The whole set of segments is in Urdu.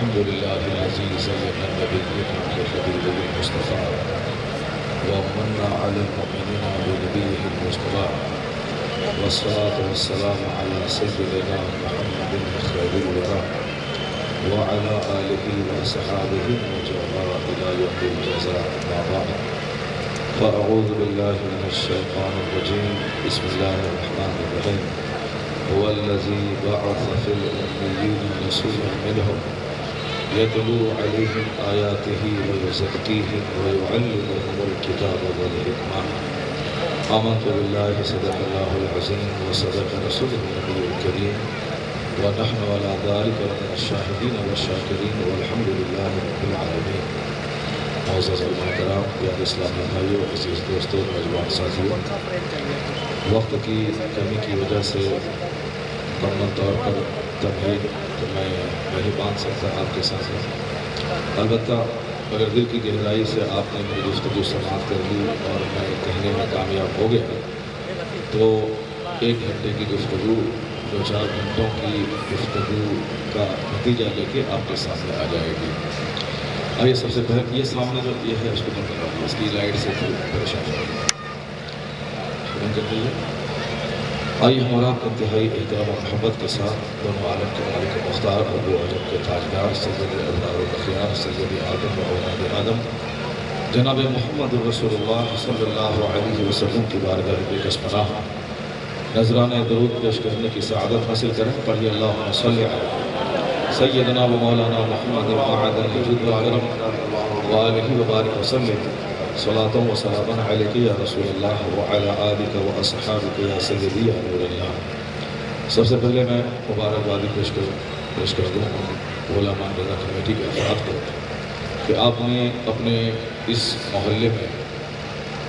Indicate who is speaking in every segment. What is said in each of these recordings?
Speaker 1: الحمد لله الذي زين النبيين بالحبيب المصطفى ومن على المؤمنين بنبيه المجتبى والصلاة والسلام على سيدنا محمد خير الورى وعلى آله وصحابه وجماعة إلى يوم الجزاء ما بعد فأعوذ بالله من الشيطان الرجيم بسم الله الرحمن الرحيم هو الذي بعث في الأميين رسولا منهم يتلو عليهم آياته ويزكيهم ويعلمهم الكتاب والحكمة آمنت بالله صدق الله العظيم وصدق رسوله النبي الكريم ونحن على ذلك من الشاهدين والشاكرين والحمد لله رب العالمين. معزز علماء کرام، پیارے اسلامی بھائیوں، عزیز دوستوں، نوجوان ساتھیوں، وقت کی کمی کی وجہ سے مکمل طور پر تمہید تو میں نہیں باندھ سکتا آپ کے ساتھ. البتہ اگر دل کی گہرائی سے آپ نے میری گفتگو سماعت کر لی اور میں کہنے میں کامیاب ہو گیا تو 1 گھنٹے کی گفتگو 2-4 گھنٹوں کی گفتگو کا نتیجہ لے کے آپ کے سامنے آ جائے گی. آئیے سب سے پہلے یہ سامنے جو یہ ہے اس کو بند کرا دیں، اس کی لائٹ سے پریشان ہے، بند کر دیجیے. آئیے ہمارا انتہائی احترام و محبت کے ساتھ دونوں عالم کے مالک مختار اور وہ عجب کے تاجدار سید الابرار والاخیار سید آدم و اولاد آدم جناب محمد رسول اللہ صلی اللہ علیہ وسلم کی بارگاہ بے کس پناہ نذرانہ درود پیش کرنے کی سعادت حاصل کریں. پڑھیے اللہم صلی علی سیدنا و مولانا محمد وعدن جد وعلم وآلہ وبارک وسلم صلاة و سلام علیک یا رسول اللہ وعلی آلک و اصحابک یا سیدی یا نور اللہ. سب سے پہلے میں مبارکبادی پیش کر دوں علماء رضا کمیٹی کے افراد کو کہ آپ نے اپنے اس محلے میں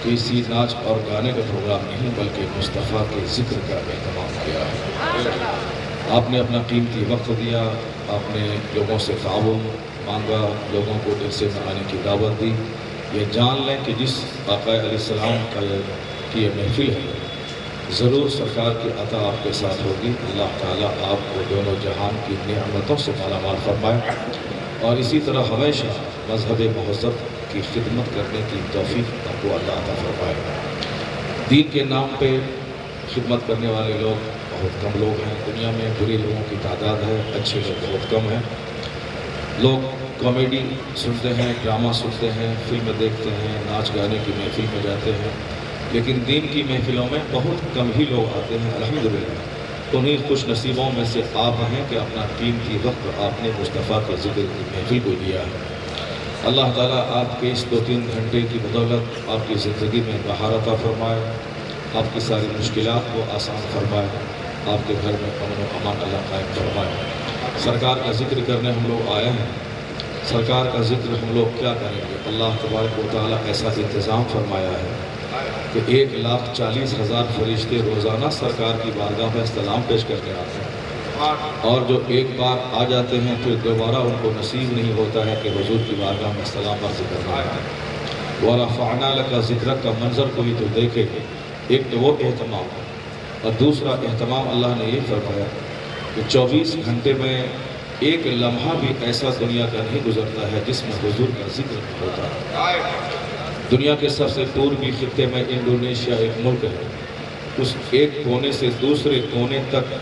Speaker 1: کسی ناچ اور گانے کا پروگرام نہیں بلکہ مصطفیٰ کے ذکر کا اہتمام کیا ہے. آپ نے اپنا قیمتی وقت دیا، آپ نے لوگوں سے تعاون مانگا، لوگوں کو جلسے میں آنے کی دعوت دی. یہ جان لیں کہ جس آقا علیہ السلام کا یہ محفل ہے ضرور سرکار کی عطا آپ کے ساتھ ہوگی. اللہ تعالیٰ آپ کو دونوں جہان کی نعمتوں سے مالا مال فرمائے اور اسی طرح ہمیشہ مذہب مہذب کی خدمت کرنے کی توفیق آپ کو اللہ عطا فرمائے. دین کے نام پہ خدمت کرنے والے لوگ بہت کم لوگ ہیں دنیا میں، برے لوگوں کی تعداد ہے، اچھے لوگ بہت کم ہیں. لوگ کامیڈی سنتے ہیں، ڈرامہ سنتے ہیں، فلم دیکھتے ہیں، ناچ گانے کی محفل میں جاتے ہیں، لیکن دین کی محفلوں میں بہت کم ہی لوگ آتے ہیں. الحمدللہ انہیں خوش نصیبوں میں سے آپ ہیں کہ اپنا قیمتی وقت آپ نے مصطفیٰ کے ذکر کی محفل کو دیا ہے. اللہ تعالیٰ آپ کے اس 2-3 گھنٹے کی بدولت آپ کی زندگی میں بہار عطا فرمائے، آپ کی ساری مشکلات کو آسان فرمائے، آپ کے گھر میں امن و امان اللہ قائم فرمائے. سرکار کا ذکر کرنے ہم لوگ آئے ہیں، سرکار کا ذکر ہم لوگ کیا کریں گے؟ اللہ تبارک و تعالیٰ ایسا انتظام فرمایا ہے کہ 1,40,000 فرشتے روزانہ سرکار کی بارگاہ میں استلام پیش کرنے آتے ہیں، اور جو ایک بار آ جاتے ہیں پھر دوبارہ ان کو نصیب نہیں ہوتا ہے کہ حضور کی بارگاہ میں استلام عرض کرنا ہے. وَرَفَعْنَا لَكَ ذِكْرَكَ کا منظر کوئی تو دیکھے. ایک تو وہ اہتمام ہے اور دوسرا اہتمام اللہ نے یہ فرمایا کہ 24 گھنٹے میں ایک لمحہ بھی ایسا دنیا کا نہیں گزرتا ہے جس میں حضور کا ذکر نہیں ہوتا. دنیا کے سب سے پوربی خطے میں انڈونیشیا ایک ملک ہے. اس ایک کونے سے دوسرے کونے تک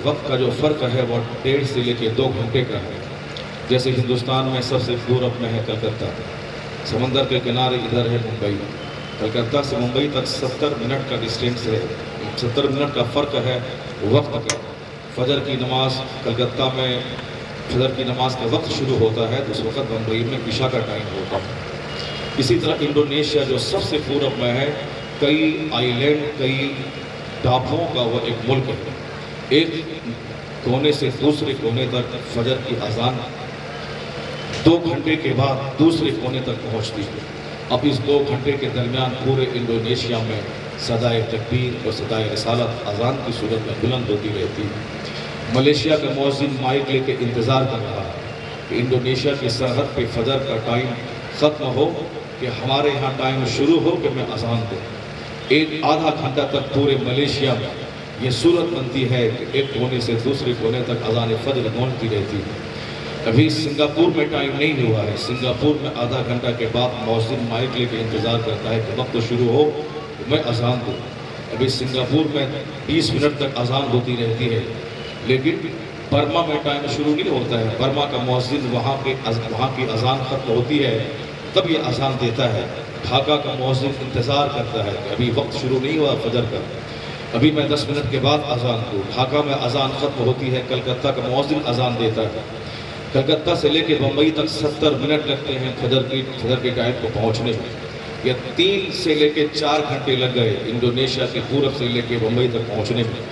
Speaker 1: وقت کا جو فرق ہے وہ 1.5 سے لے کے 2 گھنٹے کا ہے. جیسے ہندوستان میں سب سے پورب میں ہے کلکتہ، سمندر کے کنارے ادھر ہے ممبئی. کلکتہ سے ممبئی تک 70 منٹ کا ڈسٹینس ہے، 70 منٹ کا فرق ہے وقت کا. فجر کی نماز کلکتہ میں فجر کی نماز کا وقت شروع ہوتا ہے تو اس وقت ممبئی میں عشاء کا ٹائم ہوتا ہے. اسی طرح انڈونیشیا جو سب سے پورب میں ہے، کئی آئی لینڈ، کئی ٹاپوؤں کا وہ ایک ملک ہے. ایک کونے سے دوسرے کونے تک فجر کی اذان 2 گھنٹے کے بعد دوسرے کونے تک پہنچتی ہے. اب اس 2 گھنٹے کے درمیان پورے انڈونیشیا میں صدائے تکبیر اور صدائے رسالت اذان کی صورت میں بلند ہوتی رہتی ہے. ملیشیا کا مؤذن مائک لے کے انتظار کر رہا ہے کہ انڈونیشیا کی سرحد پہ فجر کا ٹائم ختم ہو کہ ہمارے یہاں ٹائم شروع ہو کہ میں اذان دوں. 1 آدھا گھنٹہ تک پورے ملیشیا میں یہ صورت بنتی ہے کہ ایک کونے سے دوسرے کونے تک اذان فجر گونجتی رہتی ہے. ابھی سنگاپور میں ٹائم نہیں ہوا ہے. سنگاپور میں آدھا گھنٹہ کے بعد مؤذن مائک لے کے انتظار کرتا ہے کہ وقت شروع ہو تو میں اذان دوں. ابھی سنگاپور میں 20 منٹ تک اذان ہوتی رہتی ہے، لیکن برما میں ٹائم شروع نہیں ہوتا ہے. برما کا مؤذن وہاں کی اذان ختم ہوتی ہے تب یہ اذان دیتا ہے. ڈھاکہ کا مؤذن انتظار کرتا ہے کہ ابھی وقت شروع نہیں ہوا فجر کا، ابھی میں 10 منٹ کے بعد اذان دوں. ڈھاکہ میں اذان ختم ہوتی ہے. کلکتہ کا مؤذن اذان دیتا ہے. کلکتہ سے لے کے بمبئی تک 70 منٹ لگتے ہیں فجر کے ٹائم کو پہنچنے میں. یا 3 سے لے کے 4 گھنٹے لگ گئے انڈونیشیا کے پورب سے لے کے بمبئی تک پہنچنے میں.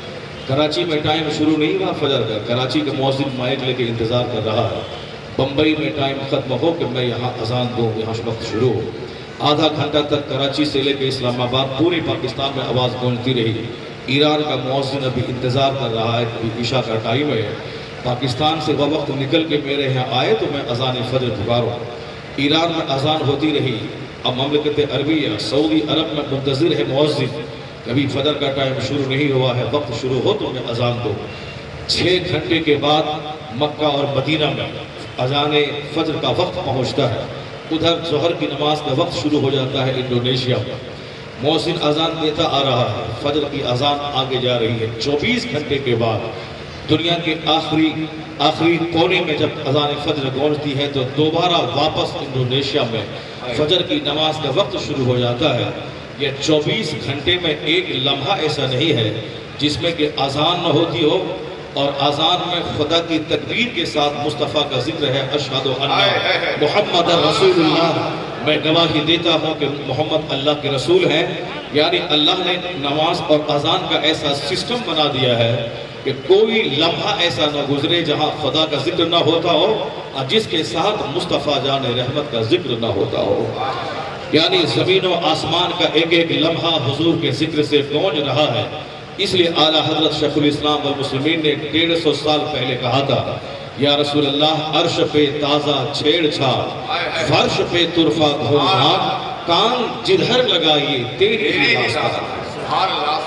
Speaker 1: کراچی میں ٹائم شروع نہیں ہوا فجر کا. کراچی کا مؤذن مائک لے کے انتظار کر رہا ہے. بمبئی میں ٹائم ختم ہو کہ میں یہاں اذان دوں، یہاں وقت شروع ہو. آدھا گھنٹہ تک کراچی سے لے کے اسلام آباد پورے پاکستان میں آواز گونجتی رہی. ایران کا مؤذن ابھی انتظار کر رہا ہے کہ ابھی عشاء کا ٹائم ہے. پاکستان سے وہ وقت نکل کے میرے یہاں آئے تو میں اذان فجر پکاروں. ایران میں اذان ہوتی رہی. اب مملکت عربیہ سعودی عرب میں منتظر ہے مؤذن، کبھی فجر کا ٹائم شروع نہیں ہوا ہے، وقت شروع ہو تو میں اذان دوں. 6 گھنٹے کے بعد مکہ اور مدینہ میں اذان فجر کا وقت پہنچتا ہے. ادھر ظہر کی نماز کا وقت شروع ہو جاتا ہے انڈونیشیا میں. مؤذن اذان دیتا آ رہا ہے، فجر کی اذان آگے جا رہی ہے. 24 گھنٹے کے بعد دنیا کے آخری کونے میں جب اذان فجر گونجتی ہے تو دوبارہ واپس انڈونیشیا میں فجر کی نماز کا وقت شروع ہو جاتا ہے. یہ 24 گھنٹے میں ایک لمحہ ایسا نہیں ہے جس میں کہ اذان نہ ہوتی ہو، اور اذان میں خدا کی تکبیر کے ساتھ مصطفیٰ کا ذکر ہے. اشہد ان محمد رسول اللہ، میں گواہی دیتا ہوں کہ محمد اللہ کے رسول ہیں. یعنی اللہ نے نماز اور اذان کا ایسا سسٹم بنا دیا ہے کہ کوئی لمحہ ایسا نہ گزرے جہاں خدا کا ذکر نہ ہوتا ہو اور جس کے ساتھ مصطفیٰ جان رحمت کا ذکر نہ ہوتا ہو. یعنی زمین و آسمان کا ایک ایک لمحہ حضور کے ذکر سے گونج رہا ہے. اس لیے اعلیٰ حضرت شیخ الاسلام والمسلمین نے 150 سال پہلے کہا تھا، یا رسول اللہ عرش پہ تازہ چھیڑ چھاڑ، فرش پہ طرفہ دھوم دھام، کان جدھر لگائیے تیری ہی داستان.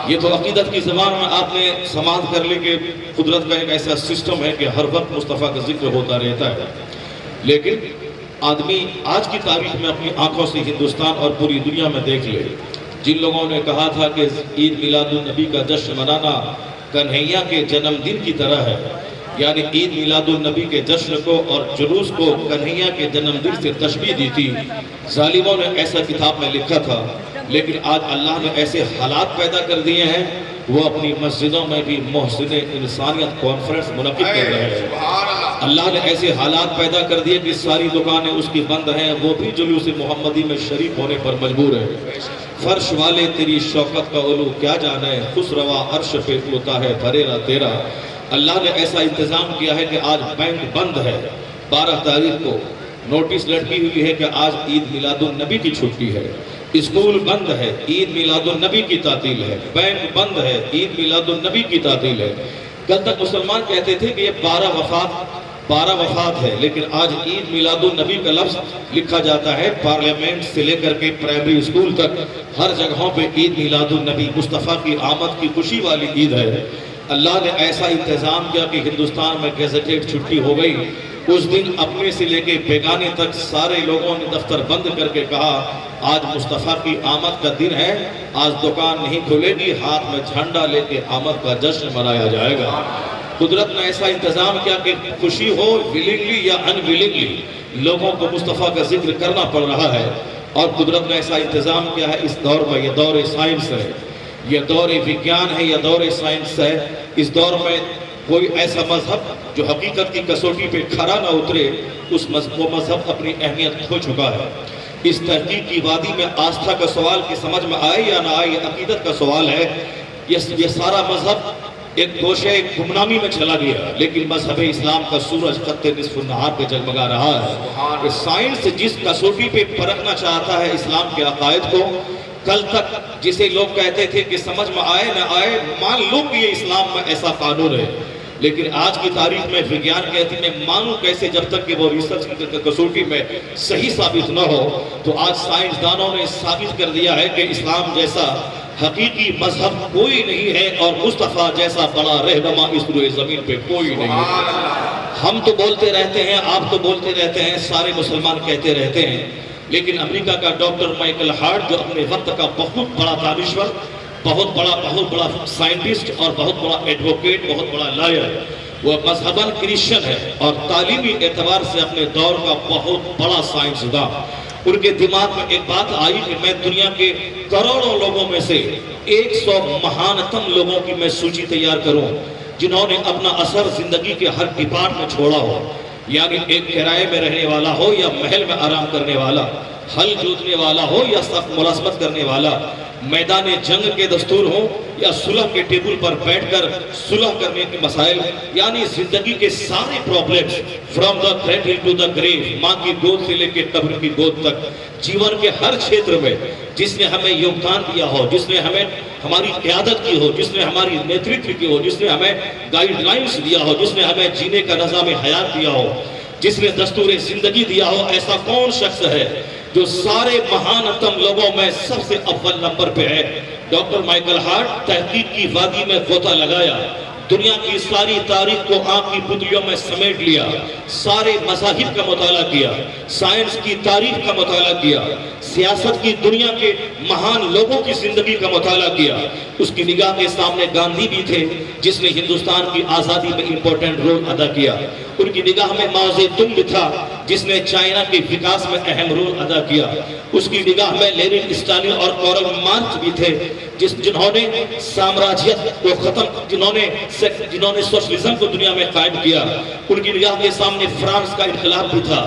Speaker 1: یہ تو عقیدت کی زبان میں آپ نے سماعت کر لی کہ قدرت کا ایک ایسا سسٹم ہے کہ ہر وقت مصطفیٰ کا ذکر ہوتا رہتا ہے. لیکن آدمی آج کی تاریخ میں اپنی آنکھوں سے ہندوستان اور پوری دنیا میں دیکھ لے. جن لوگوں نے کہا تھا کہ عید میلاد النبی کا جشن منانا کنہیا کے جنم دن کی طرح ہے، یعنی عید میلاد النبی کے جشن کو اور جلوس کو کنہیا کے جنم دن سے تشبیہ دی تھی. ظالموں نے ایسا کتاب میں لکھا تھا، لیکن آج اللہ نے ایسے حالات پیدا کر دیے ہیں، وہ اپنی مسجدوں میں بھی محسن انسانیت کانفرنس منعقد کر رہے ہیں. اللہ نے ایسے حالات پیدا کر دیے کہ ساری دکانیں اس کی بند ہیں، وہ بھی جلوس محمدی میں شریک ہونے پر مجبور ہیں. فرش والے تیری شوکت کا علو کیا جانے، خسروا عرش پہ ہوتا ہے بھریرا تیرا. اللہ نے ایسا انتظام کیا ہے کہ آج بینک بند ہے. 12 تاریخ کو نوٹس لٹکی ہوئی ہے کہ آج عید میلاد النبی کی چھٹی ہے. اسکول بند ہے، عید میلاد النبی کی تعطیل ہے. بینک بند ہے، عید میلاد النبی کی تعطیل ہے. کل تک مسلمان کہتے تھے کہ یہ 12 وفات ہے، لیکن آج عید میلاد النبی کا لفظ لکھا جاتا ہے. پارلیمنٹ سے لے کر کے پرائمری اسکول تک ہر جگہوں پہ عید میلاد النبی، مصطفیٰ کی آمد کی خوشی والی عید ہے. اللہ نے ایسا انتظام کیا کہ ہندوستان میں گیزیٹڈ چھٹی ہو گئی. اس دن اپنے سے لے کے بیگانے تک سارے لوگوں نے دفتر بند کر کے کہا آج مصطفیٰ کی آمد کا دن ہے، آج دکان نہیں کھلے گی، ہاتھ میں جھنڈا لے کے آمد کا جشن منایا جائے گا. قدرت نے ایسا انتظام کیا کہ خوشی ہو ولنگلی یا انولنگلی لوگوں کو مصطفیٰ کا ذکر کرنا پڑ رہا ہے. اور قدرت نے ایسا انتظام کیا ہے اس دور میں، یہ دور سائنس ہے، یہ دور وگیان ہے، یہ دور سائنس ہے. اس دور میں کوئی ایسا مذہب جو حقیقت کی کسوٹی پہ کھڑا نہ اترے، وہ مذہب اپنی اہمیت کھو چکا ہے. اس تحقیق کی وادی میں آستھا کا سوال کہ سمجھ میں آئے یا نہ آئے، یہ عقیدت کا سوال ہے. یہ سارا مذہب ایک گوشہ ایک گمنامی میں چلا گیا، لیکن مذہب اسلام کا سورج خط نصف النہار پہ جگمگا رہا ہے. کہ سائنس جس کسوٹی پہ پرکھنا چاہتا ہے اسلام کے عقائد کو، کل تک جسے لوگ کہتے تھے کہ سمجھ میں آئے نہ آئے، مان لو کہ یہ اسلام میں ایسا قانون ہے. لیکن آج کی تاریخ میں وگیان کہتی میں مانوں کیسے جب تک کہ وہ ریسرچ کی کسوٹی میں صحیح ثابت نہ ہو. تو آج سائنسدانوں نے ثابت کر دیا ہے کہ اسلام جیسا حقیقی مذہب کوئی نہیں ہے، اور مصطفیٰ جیسا بڑا رہنما اس روئے زمین پہ کوئی نہیں ہے. ہم تو بولتے رہتے ہیں، آپ تو بولتے رہتے ہیں، سارے مسلمان کہتے رہتے ہیں، لیکن امریکہ کا ڈاکٹر مائیکل ہارٹ جو اپنے وقت کا بہت بڑا دانشور، بہت بڑا سائنٹسٹ اور بہت بڑا ایڈوکیٹ، بہت بڑا لائر، وہ مذہباً کرسچن ہے اور تعلیمی اعتبار سے اپنے دور کا بہت بڑا سائنسداں۔ ان کے دماغ میں ایک بات آئی کہ میں دنیا کے کروڑوں لوگوں میں سے 100 مہانتم لوگوں کی میں سوچی تیار کروں جنہوں نے اپنا اثر زندگی کے ہر ڈپارٹ میں چھوڑا ہو، یعنی ایک کرائے میں رہنے والا ہو یا محل میں آرام کرنے والا، ہل جوتنے والا ہو یا سخت ملازمت کرنے والا، میدان جنگ کے دستور ہوں یا صلح کے ٹیبل پر بیٹھ کر صلح کرنے کے مسائل، یعنی زندگی کے سارے problems from the cradle to the grave, ماں کی گود سے لے کے قبر کی گود تک، جیون کے ہر چھیتر میں جس نے ہمیں یوگدان دیا ہو، جس نے ہمیں ہماری قیادت کی ہو، جس نے ہماری نیترتو کی ہو، جس نے ہمیں گائیڈ لائنز دیا ہو، جس نے ہمیں جینے کا نظام حیات دیا ہو، جس نے دستور زندگی دیا ہو، ایسا کون شخص ہے جو سارے مہانتم لوگوں میں سب سے اول نمبر پہ ہے؟ ڈاکٹر مائیکل ہارٹ تحقیق کی وادی میں غوطہ لگایا، دنیا کی ساری تاریخ کو آنکھ کی پتلیوں میں سمیٹ لیا، سارے مذاہب کا مطالعہ کیا، سائنس کی تاریخ کا مطالعہ کیا، سیاست کی دنیا کے مہان لوگوں کی زندگی کا مطالعہ کیا۔ اس کی نگاہ کے سامنے گاندھی بھی تھے جس نے ہندوستان کی آزادی میں امپورٹنٹ رول ادا کیا، ان کی نگاہ میں ماؤ زیدونگ بھی تھا جس نے چائنا کے وکاس میں اہم رول ادا کیا، اس کی نگاہ میں لینن، اسٹالن اور کارل مارکس بھی تھے جنہوں نے سامراجیت کو ختم، جنہوں نے سوشلزم کو دنیا میں قائم کیا۔ ان کی نگاہ کے سامنے فرانس کا انقلاب بھی تھا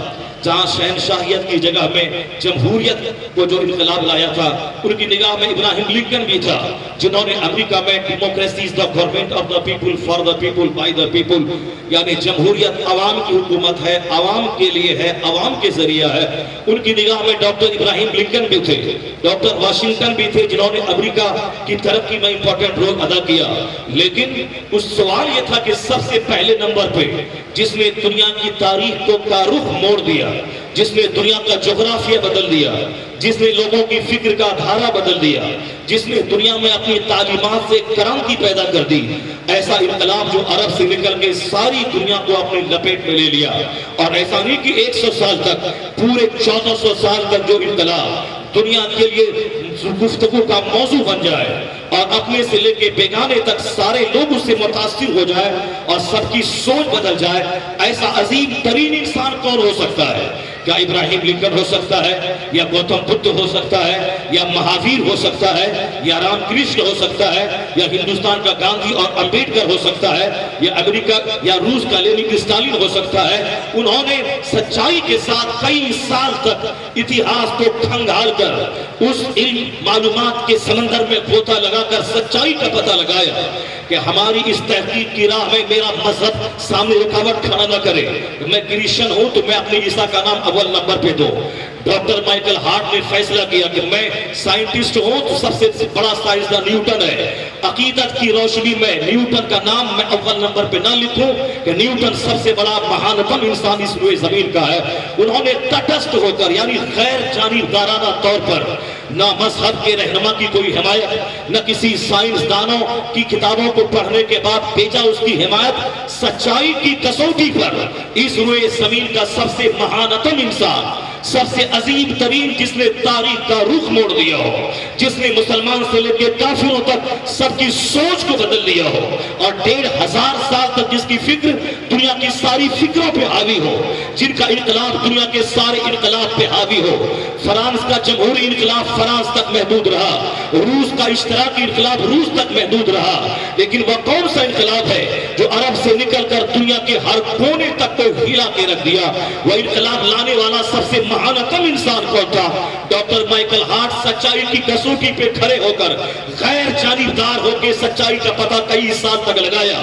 Speaker 1: جہاں شہنشاہیت کی جگہ میں جمہوریت کو جو انقلاب لایا تھا۔ ان کی نگاہ میں ابراہیم لنکن بھی تھا جنہوں نے امریکہ میں democracy is the government of the people for the people by the people, یعنی جمہوریت عوام کی حکومت ہے، عوام کے لیے ہے، عوام کے ذریعہ ہے۔ ان کی نگاہ میں ڈاکٹر ابراہیم لنکن بھی تھے، ڈاکٹر واشنگٹن بھی تھے جنہوں نے امریکہ کی ترقی میں امپورٹنٹ رول ادا کیا۔ لیکن اس سوال یہ تھا کہ سب سے پہلے نمبر پہ جس نے دنیا کی تاریخ کو کا رخ موڑ دیا، جس نے دنیا کا جغرافیہ بدل دیا، جس نے لوگوں کی فکر کا دھارا بدل دیا، جس نے دنیا میں اپنی تعلیمات سے کرانتی پیدا کر دی، ایسا انقلاب جو عرب سے نکل کے ساری دنیا کو اپنے لپیٹ میں لے لیا، اور ایسا نہیں کہ 100 سال تک، پورے 1400 سال تک جو انقلاب دنیا کے لیے گفتگو کا موضوع بن جائے اور اپنے سے لے کے بیگانے تک سارے لوگ اس سے متاثر ہو جائے اور سب کی سوچ بدل جائے، ایسا عظیم ترین انسان کون ہو سکتا ہے؟ کیا ابراہیم لنکن ہو سکتا ہے، یا گوتم بدھ ہو سکتا ہے، یا مہاویر ہو سکتا ہے، یا رام کرشن ہو سکتا ہے، یا ہندوستان کا گاندھی اور امبیڈکر ہو سکتا ہے، یا امریکہ یا روس کا لینن اسٹالن ہو سکتا ہے؟ انہوں نے سچائی کے ساتھ کئی سال تک اتہاس کو کھنگال کر اس علم معلومات کے سمندر میں غوطہ لگا کر سچائی کا پتہ لگایا کہ ہماری اس تحقیق کی راہ میں میرا مذہب سامنے رکاوٹ کھڑا نہ کرے، میں کرسچن ہوں تو میں اپنی عیسیٰ کا نام اول نمبر پہ دو۔ ڈاکٹر مائیکل ہارٹ نے فیصلہ کیا کہ میں سائنٹسٹ ہوں تو سب سے بڑا سائنسداں نیوٹن ہے، عقیدت کی روشنی میں نیوٹن کا نام میں اول نمبر پہ نہ لکھوں کہ نیوٹن سب سے بڑا مہانتم انسان اس روئے زمین کا ہے۔ انہوں نے تٹسٹھ ہو کر، یعنی غیر جانبدارانہ طور پر، نہ مذہب کے رہنما کی کوئی حمایت، نہ کسی سائنسدانوں کی کتابوں کو پڑھنے کے بعد بھیجا اس کی حمایت، سچائی کی کسوٹی پر اس روئے زمین کا سب سے مہانتم انسان، سب سے عظیم ترین جس نے تاریخ کا رخ موڑ دیا ہو، جس نے مسلمان سے لے کے کافروں تک سب کی سوچ کو بدل دیا ہو، اور 1500 سال تک جس کی فکر دنیا کی ساری فکروں پہ حاوی ہو، جن کا انقلاب دنیا کے سارے انقلاب پہ حاوی ہو۔ فرانس کا جمہوری انقلاب فرانس تک محدود رہا، روس کا اشتراکی انقلاب روس تک محدود رہا، لیکن وہ کون سا انقلاب ہے جو عرب سے نکل کر دنیا کے ہر کونے تک کو ہلا کے رکھ دیا؟ وہ انقلاب لانے والا سب سے مہانتم انسان کون تھا؟ ڈاکٹر مائیکل ہارٹ سچائی کی کسوٹی پہ کھڑے ہو کر غیر جانبدار ہو کے سچائی کا پتہ کئی سال تک لگایا،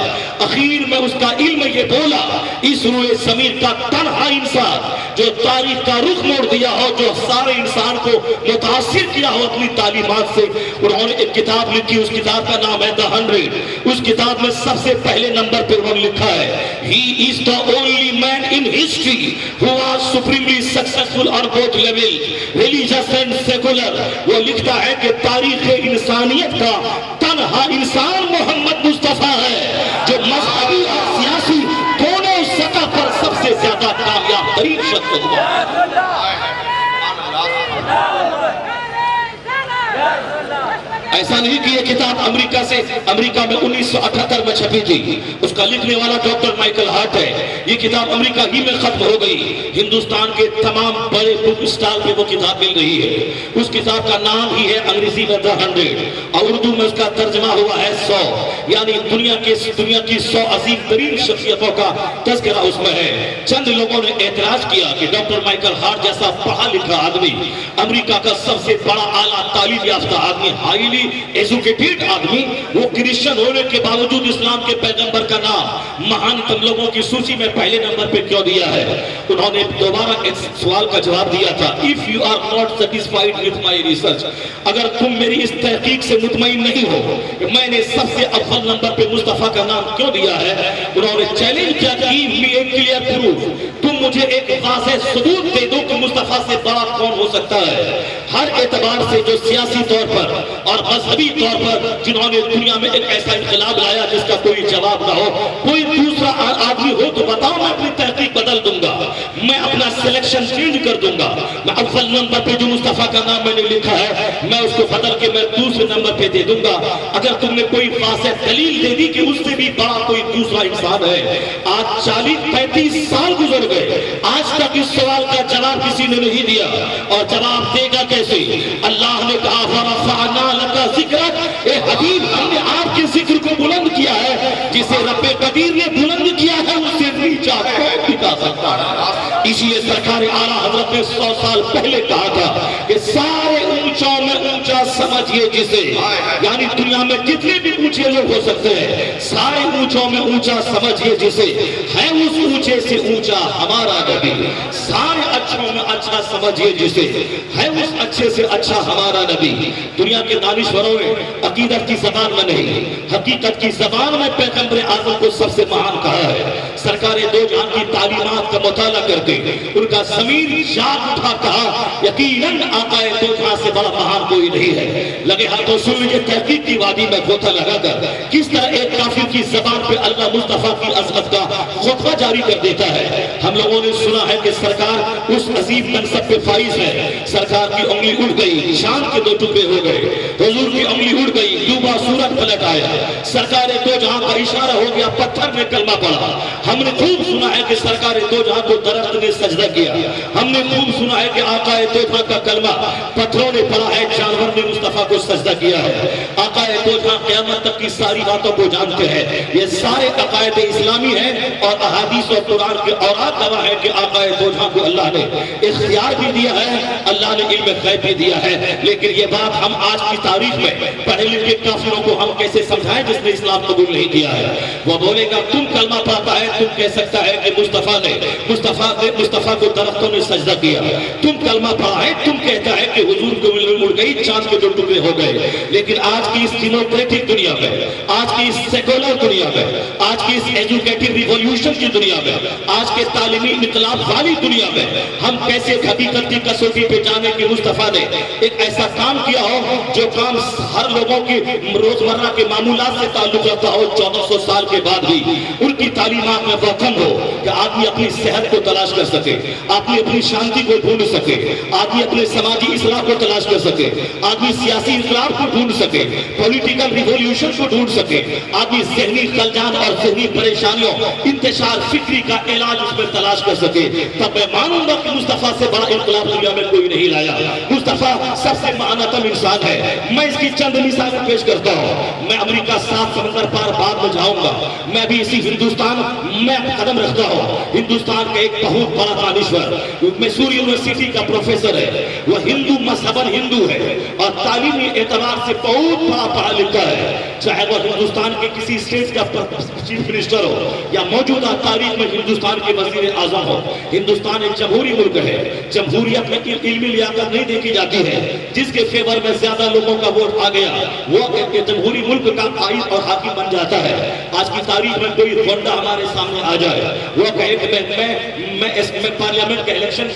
Speaker 1: اخیر میں اس کا علم یہ بولا، اس روئے زمین کا تنہا انسان جو تاریخ کا رخ موڑ دیا ہو، جو سارے انسان کو متاثر کیا ہو اپنی تعلیمات سے۔ انہوں نے ایک کتاب لکھی، اس کتاب کا نام ہے The 100۔ اس کتاب میں سب سے پہلے نمبر پر انہوں نے لکھا ہے He is the only man in history who was supremely successful on both levels, religious and secular۔ وہ لکھتا ہے کہ تاریخ انسانیت کا تنہا انسان محمد مصطفیٰ ہے جو مذہبی اور سیاسی دونوں سطح پر عزت ہوگا۔ ایسا نہیں کہ یہ کتاب امریکہ میں 1978 میں چھپی تھی، اس کا لکھنے والا ڈاکٹر مائیکل ہارٹ ہے۔ یہ کتاب امریکہ ہی میں ختم ہو گئی، ہندوستان کے تمام بڑے بک اسٹال پہ وہ کتاب مل رہی ہے۔ اس کتاب کا نام ہی ہے انگریزی میں The 100 اور اردو میں اس کا ترجمہ ہوا ہے 100، یعنی دنیا کی 100 عظیم ترین شخصیتوں کا تذکرہ اس میں ہے۔ چند لوگوں نے اعتراض کیا کہ ڈاکٹر مائیکل ہارٹ جیسا پڑھا لکھا آدمی، امریکہ کا سب سے بڑا اعلیٰ تعلیم یافتہ آدمی، ہائیلی ایجوکیٹڈ آدمی، وہ کرسچن ہونے کے باوجود اسلام کے پیغمبر کا نام مہانتم لوگوں کی سوچی میں پہلے نمبر پہ کیوں دیا ہے؟ انہوں نے دوبارہ ایک سوال کا جواب دیا تھا، if you are not satisfied with my research، اگر تم میری اس تحقیق سے مطمئن نہیں ہو کہ میں نے سب سے اول نمبر پہ مصطفیٰ کا نام کیوں دیا ہے، انہوں نے چیلنج کیا کہ give me a clear proof، تم مجھے ایک واضح ثبوت دے دو کہ مصطفیٰ سے بڑا کون ہو سکتا ہے۔ ہر اعتبار سے جو سیاسی طور پر اور مذہبی طور پر جنہوں نے دنیا میں ایک ایسا انقلاب لایا جس کا کوئی جواب نہ ہو، کوئی دوسرا آدمی ہو تو بتاؤ، میں اپنی تحقیق بدل دوں گا، میں اپنا سلیکشن چینج کر دوں گا، میں اول نمبر پہ جو مصطفیٰ کا نام میں نے لکھا ہے میں اس کو بدل کے میں دوسرے نمبر پہ دے دوں گا۔ اگر تم نے کوئی واضح دلیل دے دی کہ اس سے بھی بڑا کوئی دوسرا انسان ہے۔ آج 40-35 سال گزر گئے، آج تک اس سوال کا جواب کسی نے نہیں دیا، اور جواب دے گا کیسے؟ اللہ نے کہا وَرَفَعْنَا لَكَ ذِكْرَكَ، اے حبیب ہم نے آپ کے ذکر کو بلند کیا ہے، جسے رب قدیر نے بلند کیا ہے اس سے نیچا کون دکھا سکتا ہے؟ اس لیے سرکار اعلیٰ حضرت نے 100 سال پہلے کہا تھا کہ سارے اونچوں میں اونچا سمجھئے جسے، یعنی دنیا میں کتنے بھی اونچے لوگ ہو سکتے ہیں، سارے اونچوں میں اونچا سمجھئے جسے، ہے اس اونچے سے اونچا ہمارا نبی، سارے اچھوں میں اچھا سمجھئے جسے، ہے اس اچھے سے اچھا ہمارا نبی۔ دنیا کے دانشوروں نے عقیدت کی زبان میں نہیں، حقیقت کی زبان میں پیغمبر اعظم کو سب سے مہان کہا ہے۔ سرکار دو جہاں کی تعلیمات کا مطالعہ کرتے ان کا ضمیر جاگ اٹھا، کہا یقیناً آقا دو جہاں سے بڑا مہان کوئی نہیں ہے۔ لگے ہاتھوں سن لیجیے تحقیق کی وادی میں غوطہ لگا کر کس طرح ایک کافر کی زبان پہ اللہ مصطفیٰ کی عظمت کا خطبہ جاری کر دیتا ہے۔ ہم لوگوں نے سنا ہے کہ سرکار اس عظیم منصب پہ فائز ہے، سرکار کی انگلی اڑ گئی، چاند کے 2 ٹکڑے ہو گئے، حضور کی انگلی اڑ گئی، ڈوبا سورج پلٹ آیا، سرکار دو جہاں کا اشارہ ہو گیا، پتھر میں کلمہ پڑھا۔ ہم نے خوب سنا ہے کہ سرکار دو جہاں کو درخت نے سجدہ کیا، ہم نے خوب سنا ہے کہ آقا دو جہاں کا کلمہ پتھروں نے پڑھا ہے، جانور نے مصطفیٰ کو سجدہ کیا ہے۔ آقا دو جہاں قیامت تک کی ساری باتوں کو جانتے ہیں، یہ سارے عقائد اسلامی ہیں، اور احادیث اور قرآن کے اورات گواہ ہے کہ آقا دو جہاں کو اللہ نے اختیار بھی دیا ہے، اللہ نے علم غیب بھی دیا ہے۔ لیکن یہ بات ہم آج کی تاریخ میں پڑھے لکھے کافروں کو ہم کیسے سمجھائیں جس نے اسلام قبول نہیں کیا ہے؟ وہ بولے گا تم کلمہ پڑھتا ہے، تم کہہ سکتا ہے کہ مصطفیٰ کو درختوں نے سجدہ کیا، تم کلمہ پڑھا ہے، تم کہتا ہے کہ حضور کو اڑ گئی، چاند کے 2 ٹکڑے ہو گئے۔ لیکن آج کی اس ڈیموکریٹک دنیا میں، آج کی اس سیکولر دنیا میں، آج کی اس ایجوکیٹو ریولیوشن کی دنیا میں، آج کے تعلیمی انقلاب والی دنیا میں ہم کیسے حقیقت کی کسوٹی پہ جانے کہ مصطفیٰ نے ایک ایسا کام کیا ہو جو کام ہر لوگوں کی روزمرہ کے معمولات سے تعلق رکھتا ہو، 1400 سال کے بعد بھی ان کی تعلیمات میں وقم ہو کہ آدمی اپنی صحت کو تلاش کر سکے، آدمی اپنی شانتی کو ڈھونڈ سکے، آدمی اپنے سماجی اصلاح کو تلاش کر سکے، آدمی سیاسی انقلاب کو ڈھونڈ سکے، پولیٹیکل ریولیوشن کو ڈھونڈ سکے، آدمی ذہنی خلجان اور ذہنی پریشانیوں، انتشار فکری کا علاج اس میں تلاش کر سکے۔ تب میں مانوں گا کہ مصطفیٰ سے بڑا انقلاب دنیا میں کوئی نہیں لایا۔ مصطفیٰ سب سے معناتم انسان ہے۔ میں اس کی چند مثالیں پیش کرتا ہوں۔ میں امریکہ 7 سمندر پار بعد میں جاؤں گا، میں بھی اسی ہندوستان میں قدم رکھتا ہوں۔ ہندوستان کا ایک بہت بڑا دانشور میسور یونیورسٹی کا پروفیسر ہے، وہ ہندو مذہباً ہندو ہے اور تعلیمی اعتبار سے بہت بڑا پڑھا لکھا ہے، چاہے وہ ہندوستان کے کسی اسٹیٹ کا چیف منسٹر ہو یا موجودہ تاریخ میں ہندوستان کے وزیر اعظم ہو۔ ہندوستان ایک جمہوری ملک ہے، جمہوریت میں علمی لیاقت نہیں دیکھی جاتی ہے، جس کے فیور میں زیادہ لوگوں کا ووٹ آ گیا وہ جمہوری ملک کا قائد اور حاکم بن جاتا ہے۔
Speaker 2: آج کی تاریخ میں کوئی گونڈا ہمارے سامنے آ جائے وہ کہے کہ میں پارلیمنٹ کے الیکشن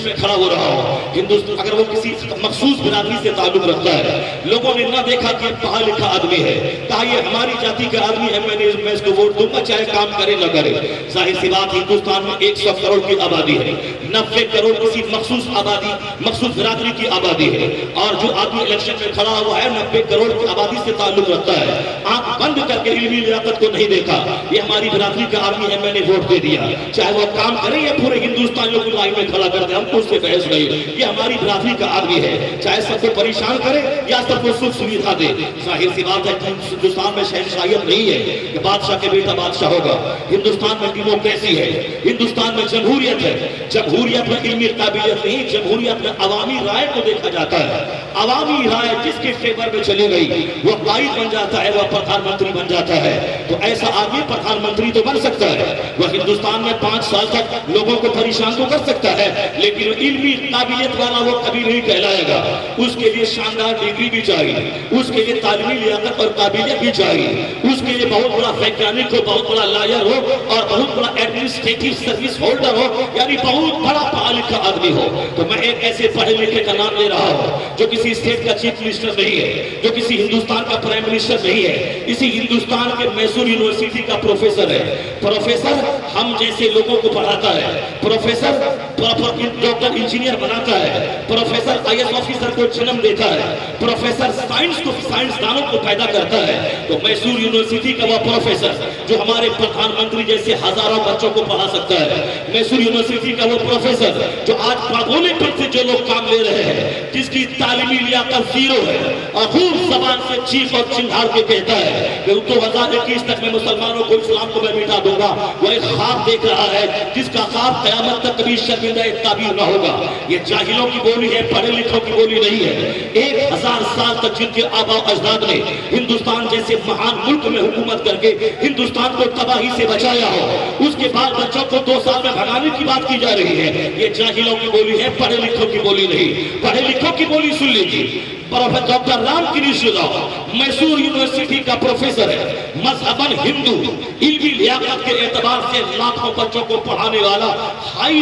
Speaker 2: میں کھڑا ہو رہا ہوں ہندوستان، اگر وہ کسی مخصوص برادری سے تعلق رکھتا ہے، لوگوں نے نہ دیکھا کہ پڑھا لکھا آدمی ہے، کہا یہ ہماری جاتی کا آدمی ہے، میں اس کو ووٹ دوں گا چاہے کام کرے نہ کرے۔ ظاہر سی بات ہندوستان میں 100 کروڑ کی آبادی ہے، 90 کروڑ کسی مخصوص برادری کی آبادی ہے، اور جو آدمی الیکشن میں کھڑا ہوا ہے 90 کروڑ کی آبادی سے تعلق رکھتا ہے، آنکھ بند کر کے علمی لیاقت کو نہیں دیکھا، یہ ہماری برادری کا آدمی ہے میں نے ووٹ دے دیا، چاہے وہ کام کرے یا پورے ہندوستانیوں کو لائن میں کھڑا کر دے، ہم کو اس سے بحث نہیں، یہ ہماری برادری کا آدمی ہے، چاہے سب کو پریشان کرے یا سب کو سکھ سویدھا دے۔ ظاہر سی بات ہے کہ ہندوستان میں شہنشاہیت نہیں ہے کہ بادشاہ کے بیٹا بادشاہ ہوگا، ہندوستان میں ڈیموکریسی ہے، ہندوستان میں جمہوریت ہے، جمہوریت میں علمی قابلیت نہیں، جمہوریت میں عوامی رائے کو دیکھا جاتا ہے، عوامی رائے جس کے فیور میں چلی گئی وہ قائد بن جاتا ہے، وہ پردھان منتری بن جاتا ہے، تو ایسا آدمی پردھان منتری تو بن سکتا ہے، وہ ہندوستان میں 5 سال تک لوگوں کو پریشان تو کر سکتا ہے، لیکن علمی قابلیت والا وہ کبھی نہیں کہلائے گا، اس کے لیے شاندار ڈگری بھی چاہیے، اس کے لیے تعلیمی لیاقت اور قابلیت بھی چاہیے، اس کے لیے بہت بڑا ویگیانک ہو، بہت بڑا لائر ہو اور بہت بڑا ایڈمنسٹریٹو سروس ہولڈر ہو، یعنی بہت بڑا پڑھا لکھا آدمی ہو۔ تو میں ایک ایسے پڑھے لکھے کا نام لے رہا ہوں جو کسی اسٹیٹ کا چیف منسٹر نہیں ہے، جو کسی ہندوستان کا پرائم منسٹر نہیں ہے، اسی ہندوستان کے میسور یونیورسٹی کا پروفیسر ہے، پروفیسر ہم جیسے لوگوں کو پڑھاتا ہے، پروفیسر ڈاکٹر انجینئر بناتا ہے، پروفیسر IAS آفیسر کو جنم دیتا ہے، پروفیسر سائنسدانوں کو پیدا کرتا ہے، تو میسور یونیورسٹی کا وہ پروفیسر جو ہمارے پردھان منتری جیسے ہزاروں بچوں کو پڑھا سکتا ہے، میسور یونیورسٹی کا وہ پروفیسر جو آج پڑھونے پر سے جو لوگ کام لے رہے ہیں، جس کی تعلیمی لیاقت زیرو ہے اور خوب زبان سے چیخ اور چنگھاڑ کے کہتا ہے کہ 2021 تک میں مسلمانوں کو اسلام کو میں مٹا دوں گا، وہ ایک خواب دیکھ رہا ہے جس کا خواب قیامت تک کبھی شرمندہ تعبیر نہ ہوگا۔ یہ جاہلوں کی بولی ہے، پڑھے لکھوں کی بولی نہیں ہے۔ 1000 سال تک جن کے آبا و اجداد نے ہندوستان جیسے مہان ملک میں حکومت کر کے ہندوستان کو تباہی سے بچایا ہو، اس کے بعد بچوں کو 2 سال میں بھگانے کی بات کی جا رہی ہے۔ یہ جاہلوں کی بولی ہے، پڑھے لکھوں کی بولی نہیں۔ پڑھے لکھوں کی بولی سن لیجیے، professor doctor Ram Krishan Rao Mysore university کا پروفیسر ہے، مذہباً ہندو، علمی لیاقت کے اعتبار سے لاکھوں بچوں کو پڑھانے والا ہائی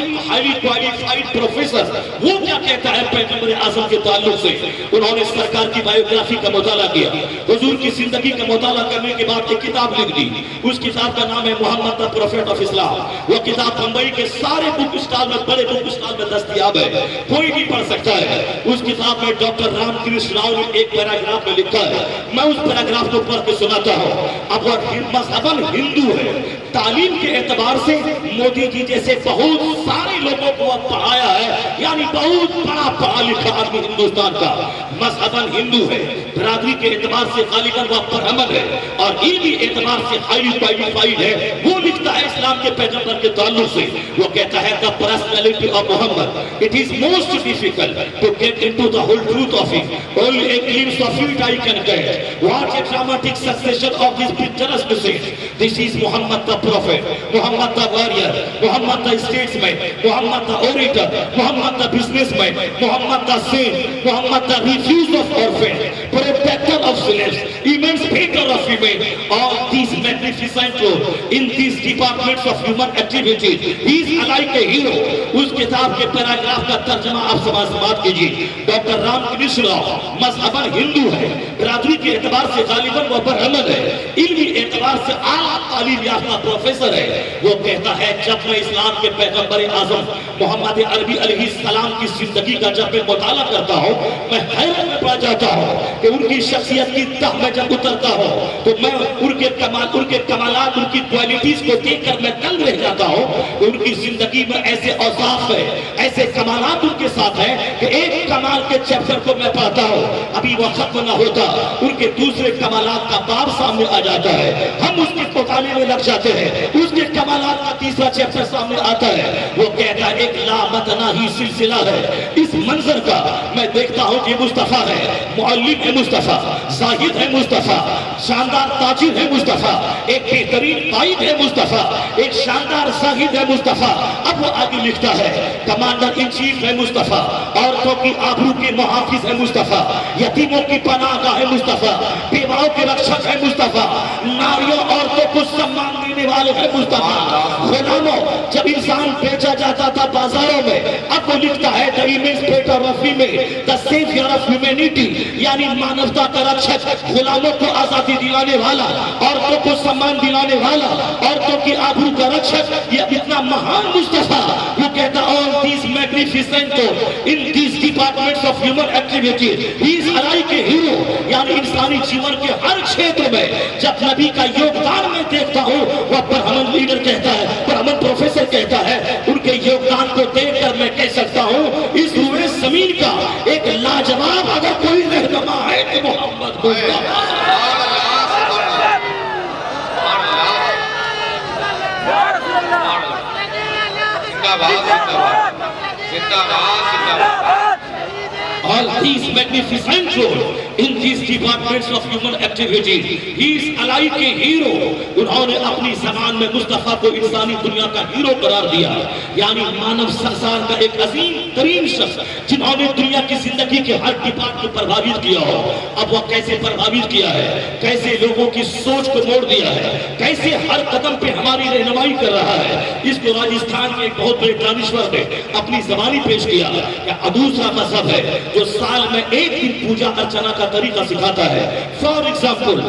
Speaker 2: کوالیفائڈ پروفیسر، وہ کیا کہتا ہے پیغمبر اعظم کے تعلق سے؟ انہوں نے سرکار کی بایوگرافی کا مطالعہ کیا، حضور کی زندگی کا مطالعہ کرنے کے بعد ایک کتاب لکھ دی، اس کتاب کا نام ہے محمد the Prophet of Islam۔ وہ کتاب بمبئی کے سارے بک اسٹال میں، بڑے بک اسٹال میں دستیاب ہے، کوئی بھی پڑھ سکتا ہے۔ اس کتاب میں ڈاکٹر رام کرشن راؤ نے ایک پیراگراف میں لکھا ہے، میں اس پیراگراف کو پڑھ کے سناتا ہوں۔ اب وہ مذہباً ہندو ہے، تعلیم کے اعتبار سے مودی جی جیسے بہت سارے لوگوں کو اب پڑھایا ہے، یعنی بہت بڑا پڑھا لکھا آدمی ہندوستان کا، مذہباً ہندو ہے، برادری کے اعتبار سے غالباً وہ برہمن ہے، اور علمی اعتبار سے ہائیلی کوالیفائڈ ہے۔ وہ لکھتا ہے اسلام کے پیغمبر کے تعلق سے، وہ کہتا ہے the personality of Muhammad, it is most difficult to get into the whole truth of it, only a glimpse of it I can get, what a dramatic succession of this picturesque message, this is Muhammad the Prophet, Muhammad the warrior, Muhammad the statesman, Muhammad the orator, Muhammad the businessman, Muhammad the saint, Muhammad the refuge of orphans, protector of slaves, emancipator of women, all these magnificent roles in these departments of human activities, he is like a hero۔ اس کتاب کے پیراگراف کا ترجمہ آپ سماعت کیجیے۔ ڈاکٹر رام کرشن راؤ مذہباً ہندو ہے، برادری کے اعتبار سے غالباً وہ برہمن ہے، علمی اعتبار سے اعلیٰ تعلیم یافتہ پروفیسر ہے۔ وہ کہتا ہے جب میں اسلام کے پیغمبر اعظم محمد عربی علیہ السلام کی زندگی کا جب میں مطالعہ کرتا ہوں، میں حیرت میں پڑ جاتا ہوں کہ ان کی شخصیت کی تہ میں جب اترتا ہوں تو میں ان کے کمالات، ان کی کوالٹیز کو دیکھ کر میں دنگ رہ جاتا ہوں کہ ان کی زندگی میں ایسے اوصاف ہے، ایسے کمالات ان کے ساتھ ہیں کہ ایک کمال کے چیپٹر کو میں پڑھتا ہوں، ابھی وہ ختم نہ ہوتا، ان کے دوسرے کمالات کا باب سامنے آ جاتا ہے، ہم اس کے مطالعے میں لگ جاتے ہیں، اس کے کمالات کا تیسرا چیپٹر سامنے آتا ہے۔ وہ کہتا ہے ایک لامتناہی سلسلہ ہے اس منظر کا، میں دیکھتا ہوں کہ مصطفیٰ ہے، معلم ہے مصطفیٰ، زاہد ہے مصطفیٰ، شاندار تاجر ہے مصطفیٰ، ایک بہترین قائد ہے مصطفیٰ، ایک شاندار زاہد ہے مصطفیٰ۔ اب وہ آگے لکھتا ہے کمانڈر ان چیف ہے مصطفیٰ، اور عورتوں کی آبرو کے محافظ ہے مصطفیٰ، یتیموں کی پناہ گاہ ہے مصطفیٰ، بیواؤں کے رکشک ہے مصطفیٰ، ناریوں عورتوں کو سمان دینے والے ہیں مصطفیٰ۔ غلاموں، جب انسان بیچا جاتا تھا بازاروں میں، اب وہ لکھتا ہے the emancipator of women, the savior of humanity، یعنی مانوتا کا رکشک، غلاموں کو آزادی دلانے والا، عورتوں کو سمان دلانے والا، عورتوں کی آبرو کا رکشک، یہ اتنا مہان مصطفیٰ، وہ کہتا all these magnificent in these departments of human activity he is alike a hero، یعنی انسانی جیون کے ہر چھیتر میں جب نبی کا یوگدان میں دیکھتا ہوں، وہ برہمن لیڈر کہتا ہے، برہمن پروفیسر کہتا ہے، ان کے یوگدان کو دیکھ کر میں کہہ سکتا ہوں اس روئے زمین کا ایک لاجواب اگر کوئی رہنما ہے تو محمد مصطفیٰ۔ All these magnificent roles in these departments of human activity he is alike a hero، انہوں نے اپنی زبان میں مصطفیٰ کو انسانی دنیا کا ہیرو قرار دیا، یعنی مانو سرسار کا ایک عظیم ترین شخص جنہوں نے دنیا کی زندگی کے ہر ڈپارٹ کو پربھاوت کیا ہو۔ اب وہ کیسے پربھاوت کیا ہے، کیسے لوگوں کی سوچ کو موڑ دیا ہے، کیسے ہر قدم پہ ہماری رہنمائی کر رہا ہے، اس کو راجستھان کے ایک بہت بڑے دانشور نے اپنی زبانی پیش کیا کہ دوسرا مذہب ہے جو سال میں ایک دن پوجا ارچنا کا طریقہ سکھاتا ہے۔ فار ایگزامپل،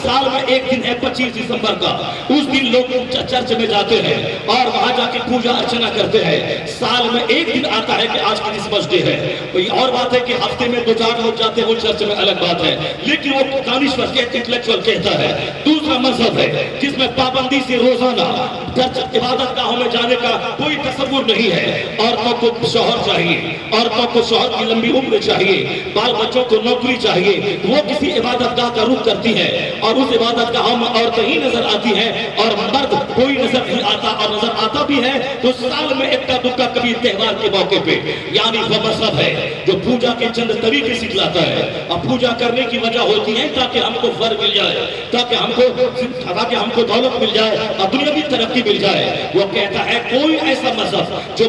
Speaker 2: سال میں ایک دن ہے 25 دسمبر کا، اس دن لوگ چرچ میں جاتے ہیں اور وہاں جا کے پوجا ارچنا کرتے ہیں۔ سال میں ایک دن آتا ہے کہ آج کرسمس ڈے ہے، اور بات ہے کہ ہفتے میں 2-4 لوگ جاتے ہیں وہ چرچ میں، الگ بات ہے، لیکن وہ دانشور کہتے انٹلیکچوئل کہتا ہے دوسرا مذہب ہے جس میں پابندی سے روزانہ چرچ عبادت گاہوں میں جانے کا کوئی تصور نہیں ہے، عورتوں کو شوہر چاہیے، عورتوں کو شوہر کی لمبی عمر چاہیے، بال بچوں کو نوکری چاہیے، وہ کسی عبادت گاہ کا رخ کرتی ہے اور اس عبادت گاہوں میں عورتیں ہی نظر آتی ہیں اور مرد کوئی نظر نہیں آتا، اور نظر آتا بھی ہے تو سال میں ایک دکا کبھی تہوار کے موقع پہ، یعنی وہ مذہب ہے جو پوجا کے چند طریقے سکھلاتا ہے، اور پوجا کرنے کی وجہ ہوتی ہے تاکہ ہم کو فر مل جائے، تاکہ ہم کو دولت مل جائے اور دنیاوی ترقی مل جائے۔ وہ کہتا ہے کوئی ایسا مذہب جو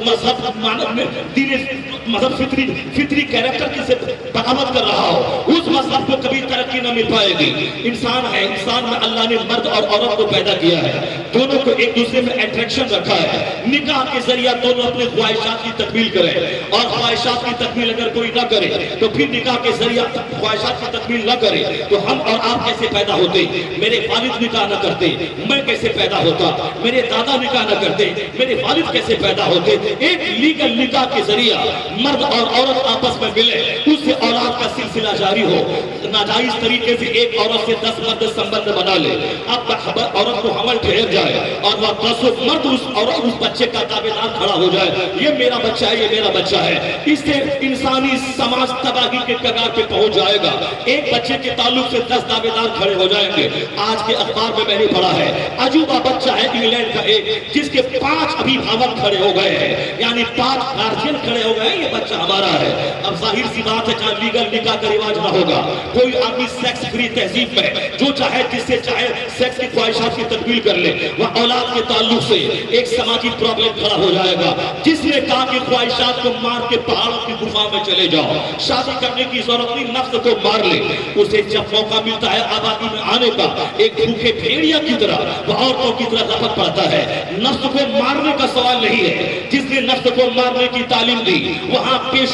Speaker 2: مذہب فطری کیریکٹر کی سے بغاوت کر رہا ہو، اس مذہب کو کبھی ترقی نہ مل پائے گی۔ انسان ہے، انسان میں اللہ نے مرد اور عورت کو پیدا کیا ہے، دونوں کو ایک دوسرے میں اٹریکشن رکھا ہے، نکاح کے ذریعہ دونوں اپنے خواہشات کی تکمیل کریں، اور خواہشات کی تکمیل اگر کوئی نہ کرے تو پھر نکاح کے ذریعہ خواہشات کی تکمیل نہ کرے تو ہم اور آپ کیسے پیدا ہوتے؟ میرے والد نکاح نہ کرتے، میں کیسے پیدا ہوتا؟ میرے دادا نکاح نہ کرتے، میرے والد کیسے پیدا ہوتے؟ ایک لیگل نکاح کے ذریعہ مرد اور عورت آپس میں ملے، اس سے اولاد کا سلسلہ جاری ہو۔ ناجائز طریقے سے ایک عورت سے 10 مرد سنبندھ بنا لے، اب عورت کو حمل ٹھہر جائے اور وہ 10 مرد اس بچے کا دعویدار کھڑا ہو جائے، یہ میرا بچہ ہے، یہ میرا بچہ ہے۔ اس سے انسانی سماج تباہی کے کگار پہ پہنچ جائے گا۔ ایک بچے کے تعلق سے 10 دعویدار کھڑے ہو جائیں گے۔ آج کے اخبار میں میں نے پڑھا ہے عجوبہ بچہ ہے انگلینڈ کا ایک، جس کے 5 ابھیبھاوک کھڑے ہو گئے ہیں، یعنی 5 گارجین کھڑے ہو گئے ہیں، یہ بچہ ہمارا ہے۔ اب ظاہر سی بات ہے جہاں لیگل نکاح کا رواج نہ ہوگا، کوئی آدمی سیکس فری تہذیب میں جو چاہے جس سے چاہے سیکس کی خواہشات کی تکمیل کر لے، وہ اولاد کے تعلق سے ایک سماجی پرابلم کھڑا ہو جائے گا۔ جس نے کہا کہ خواہشات کو مار کے پہاڑوں کی گفا میں چلے جاؤ، شادی کرنے کی ضرورت نہیں، نفس کو مار لے، اسے جب موقع ملتا ہے آبادی میں آنے کا، ایک بھوکے بھیڑیا کی طرح وہ عورتوں کی طرح لپٹ پڑتا ہے۔ نفس کو مارنے کا سوال نہیں ہے، جس نے نفس کو مارنے کی تعلیم دی وہاں بے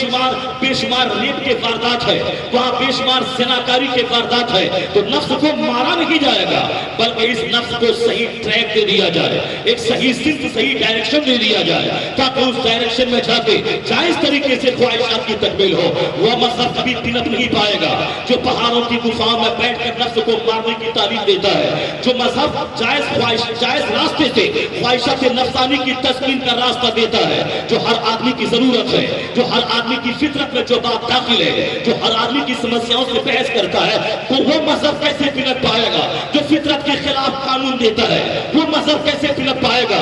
Speaker 2: شمار ریپ کے واردات ہے، وہاں بے شمار زناکاری کے واردات ہے، تو نفس کو مارا نہیں جائے گا بلکہ اس نفس کو صحیح ٹریک دے دیا جائے، ایک صحیح سمت، صحیح ڈائریکشن دے دیا جائے تاکہ اس ڈائریکشن میں جا کے جائز طریقے سے خواہشات کی تکمیل ہو۔ وہ مذہب کبھی پنپ نہیں پائے گا جو پہاڑوں کی گفاؤں میں بیٹھ کر نفس کو مارنے کی تعلیم دیتا ہے، جو مذہب جائز راستے سے خواہشات نفسانی کی تسکین کا راستہ دیتا ہے، جو ہر آدمی کی ضرورت ہے، جو ہر آدمی کی فطرت میں جو بات داخل ہے، جو ہر آدمی کی سمسیاؤں سے بحث کرتا ہے، تو وہ مذہب کیسے پنپ پائے گا جو فطرت کے خلاف قانون دیتا ہے؟ وہ مذہب کیسے پنپ پائے گا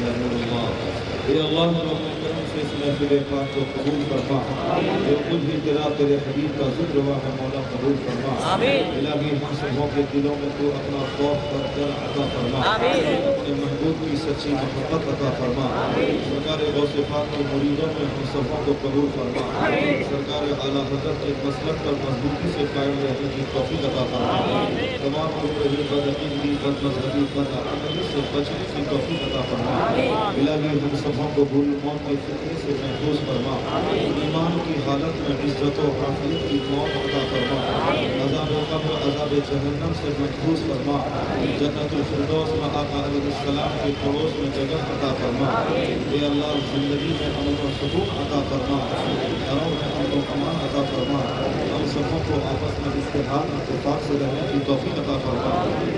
Speaker 1: یا نور اللہ۔ اے اللہ تو اپنے کرم سے اس محفل پاک کو قبول فرما، جو کچھ بھی تیرا تیرے حبیب کا ذکر ہوا ہے مولا قبول فرما۔ الہی ہم سبوں کے دلوں میں تو اپنا خوف پر در عطا فرما، اپنے محبوب کی سچی محبت عطا فرما۔ سرکار غوث پاک کے مریدوں میں ہم سبوں کو قبول فرما۔ سرکار اعلیٰ حضرت کے مسلک پر مضبوطی سے قائم رہنے کی توفیق عطا فرما۔ تمام مبتدی بدعقیدگی بد مذہبی بد عملی سے بچنے کی توفیق عطا فرما۔ الہی ہم سبوں کو بھول موت کے فتنے سے محفوظ فرما۔ ایمان کی حالت میں عزت و عافیت کی موت عطا فرما۔ عذاب قبر عذاب جہنم سے محفوظ فرما۔ جنت الفردوس میں آقا علیہ السلام کے پڑوس میں جگہ عطا فرما۔ اے اللہ زندگی میں امن و سکون عطا فرما، گھروں میں امن و امان عطا فرما۔ ہم سبوں کو آپس میں اتحاد اتفاق سے رہنے کی توفیق عطا فرما۔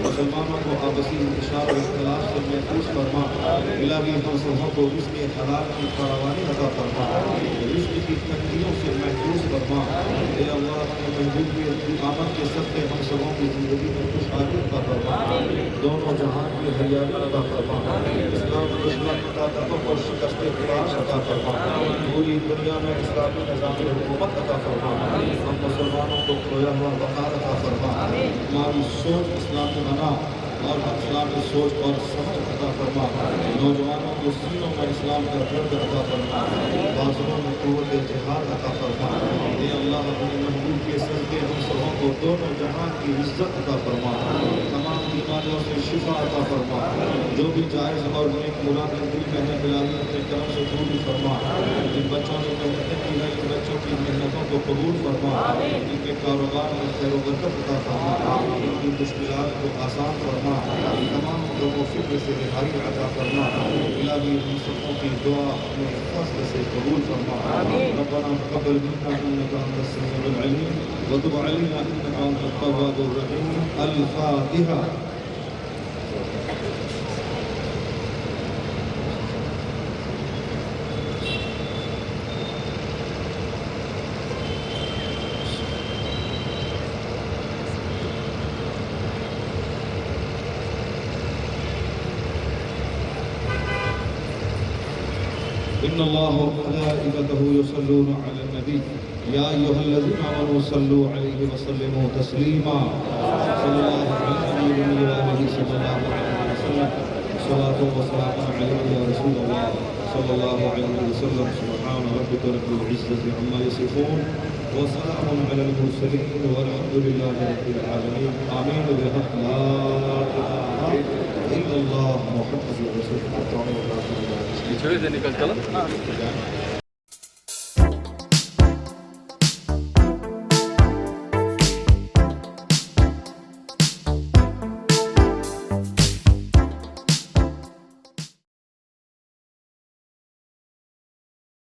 Speaker 1: مسلمانوں کو آپسی انتشار و اختلاف سے محفوظ فرما۔ الہی ہم سبوں کو رزق حلال کی فراوانی عطا فرما، رزق کی تنگیوں سے محفوظ فرما۔ اے اللہ اپنے محبوب کی آمد کے صدقے ہم سبوں کی زندگی میں خوشحالی عطا فرما، دونوں جہان کی ہریالی عطا فرما، اسلام دشمن طاقتوں کو شکست فراش عطا فرما، پوری دنیا میں اسلامی نظام حکومت عطا فرما۔ ہم مسلمانوں کو کھویا ہوا وقار عطا فرما، ہماری سوچ اسلام میں بنا اور اسلامی سوچ اور سمجھ عطا فرما۔ نوجوانوں کو سینوں میں اسلام کا درد عطا فرما، بازوؤں میں قوت جہاد عطا فرما۔ اے اللہ اپنے محبوب کے صدقے ہم سبوں کو دونوں جہان کی عزت عطا فرما، تمام بیماریوں سے شفا عطا فرما۔ جو بھی جائز اور نیک مرادیں دل میں ہیں الہی اپنے کرم سے پوری فرما۔ جن بچوں نے محنتیں کی ہیں ان بچوں کی محنتوں کو قبول فرما، ان کے کاروبار میں خیر و برکت عطا فرما، ان کی مشکلات کو آسان فرما، تمام لوگوں فکر سے رہائی عطا فرما۔ الہی ہم سبوں کی دعا اپنے فضل سے قبول فرما۔ ربنا تقبل منا انك انت السميع العليم وتب علينا انك انت التواب الرحيم۔ الفاتحة۔ إن الله وملائكته يصلون على النبي يا أيها الذين آمنوا صلوا عليه وسلموا تسليما صلى الله على النبي وآله صلى الله عليه وسلم صلاة وسلام عليك يا رسول الله صلى الله عليه وسلم سبحان ربك رب العزة عما يصفون وسلام على المرسلين والحمد لله رب العالمين آمين بحق لا إله إلا الله محمد رسول الله۔
Speaker 3: چھوڑے سے نکل چلا